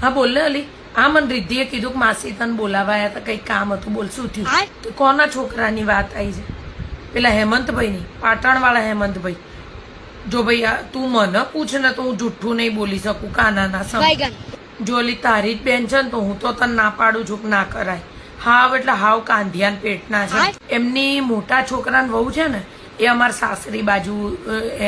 હા બોલ ને અલી. હા મને રિદ્ધિએ કીધું કે માસી તને બોલાવાયા હતા, કઈ કામ હતું, બોલ શું થયું? તો કોના છોકરાની વાત આવી છે? પેલા હેમંતભાઈની, પાટણવાળા હેમંતભાઈ. જો ભાઈ તું મને પૂછ ને તો હું જુઠ્ઠું નહીં બોલી શકું કાનાના સમય. જો અલી તારી જ બેન છે ને તો હું તો તને ના પાડું છું કે ના કરાય. હાવ એટલે હાવ કાંધિયાન પેટના છે. એમની મોટા છોકરાની વહુ છે ને એ અમારા સાસરી બાજુ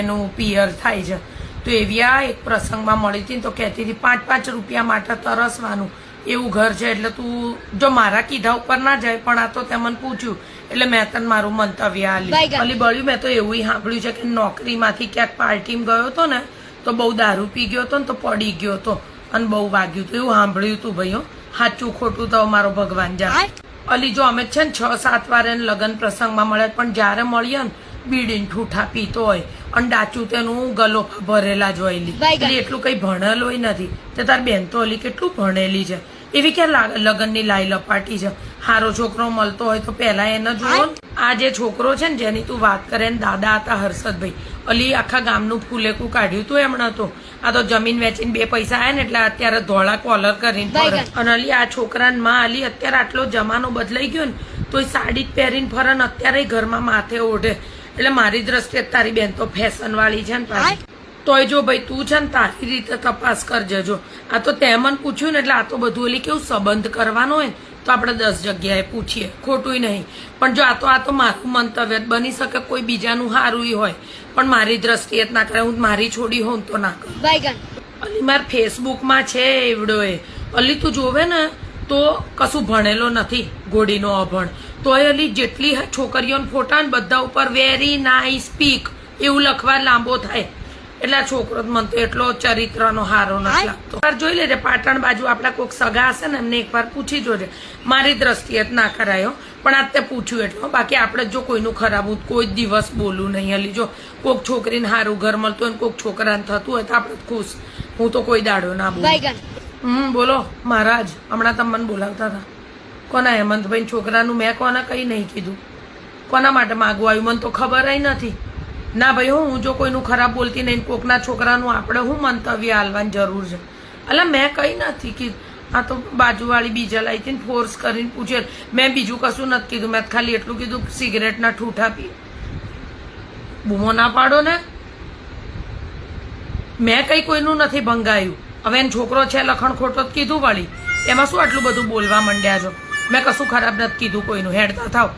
એનું પિયર થાય છે. તો એવી આ એક પ્રસંગમાં મળી હતી તો કહેતી હતી 5-5 રૂપિયા માટે તરસવાનું એવું ઘર છે. એટલે તું જો મારા કીધા ઉપર ના જાય, પણ આ તો તે મને પૂછ્યું એટલે મેં તને મારું મંતવ્ય અલી બળ્યું. મેં તો એવું સાંભળ્યું છે કે નોકરીમાંથી ક્યાંક પાર્ટીમાં ગયો હતો ને તો બહુ દારૂ પી ગયો હતો ને તો પડી ગયો હતો અને બહુ વાગ્યું હતું, એવું સાંભળ્યું હતું ભાઈઓ. સાચું ખોટું તો મારો ભગવાન જાણે. અલી જો અમે છે ને 6-7 વાર એને લગ્ન પ્રસંગમાં મળ્યા, પણ જયારે મળીએ ને બીડીને ઠૂઠા પીતો હોય અને ડાચું તેનું ગલોફા ભરેલા જ હોય. એટલે એટલું કઈ ભણેલ હોય નથી. તે તાર બેન તો અલી કેટલું ભણેલી છે, એવી ક્યાં લગ્નની લાઈ લપાટી છે. સારો છોકરો મળતો હોય તો પેલા એને જુઓ. આ જે છોકરો છે ને જેની તું વાત કરે ને દાદા હતા હર્ષદભાઈ, અલી આખા ગામનું ફૂલેકું કાઢ્યું તું એમણે. તો આ તો જમીન વેચીને 2 પૈસા આવ્યા ને એટલે અત્યારે ધોળા કોલર કરીને ફરે. અને અલી આ છોકરાને માં અલી અત્યારે આટલો જમાનો બદલાઈ ગયો ને તો એ સાડી જ પહેરીને ફરે ને અત્યારે ઘરમાં માથે ઓઢે. એટલે મારી દ્રષ્ટિએ તારી બેન તો ફેશન વાળી છે ને પાછી. તોય જો ભાઈ તું છે ને તારી રીતે તપાસ કરજે. જો આ તો તે મને પૂછ્યું ને એટલે આ તો બધું એલી કેવું સંબંધ કરવાનો હોય તો આપણે 10 જગ્યાએ પૂછીએ, ખોટું નહીં. પણ જો આ તો મારું મંતવ્ય બની શકે, કોઈ બીજાનું સારું હોય પણ મારી દ્રષ્ટિએ જ ના કરે. હું મારી છોડી હોઉં તો ના કરું. અલી માર ફેસબુકમાં છે એવડો એ અલી તું જોવે ને તો કશું ભણેલો નથી, ગોડીનો અભણ. તોય અલી જેટલી છોકરીઓના ફોટા ને બધા ઉપર વેરી નાઇસ પીક એવું લખવા લાંબો થાય. એટલે આ છોકરો મને તો એટલો ચરિત્રનો હારો નથી લાગતો. જોઈ લેજે પાટણ બાજુ આપડા કોઈક સગા હશે ને એમને એકવાર પૂછી જોજે. મારી દ્રષ્ટિએ જ ના કરાયો, પણ આ તે પૂછ્યું એટલો. બાકી આપણે જો કોઈનું ખરાબ કોઈ દિવસ બોલું નહીં. અલી જો કોઈક છોકરીને સારું ઘર મળતું હોય ને કોઈક છોકરાને થતું હોય તો આપણે ખુશ. હું તો કોઈ દાડો ના બોલું. બોલો મહારાજ, હમણાં તમે મને બોલાવતા હતા. કોના હેમંતભાઈ છોકરાનું? મેં કોને કઈ નહીં કીધું. કોના માટે માગવું આવ્યું મને તો ખબર નથી. ના ભાઈ હું જો કોઈનું ખરાબ બોલતી નહીં, કોકના છોકરાનું આપણે હું મંતવ્ય હાલવાની જરૂર છે. એટલે મેં કઈ નથી કીધું. આ તો બાજુવાળી બીજા લાવી હતી ને ફોર્સ કરીને પૂછે. મેં બીજું કશું નથી કીધું. મેં ખાલી એટલું કીધું સિગરેટના ઠૂઠા પી. બૂમો ના પાડો ને. મેં કઈ કોઈનું નથી ભંગાયું. હવે એને છોકરો છે લખણ ખોટો જ કીધું વળી, એમાં શું આટલું બધું બોલવા માંડ્યા છો? મેં કશું ખરાબ નથી કીધું કોઈનું. હેડતા થાવ.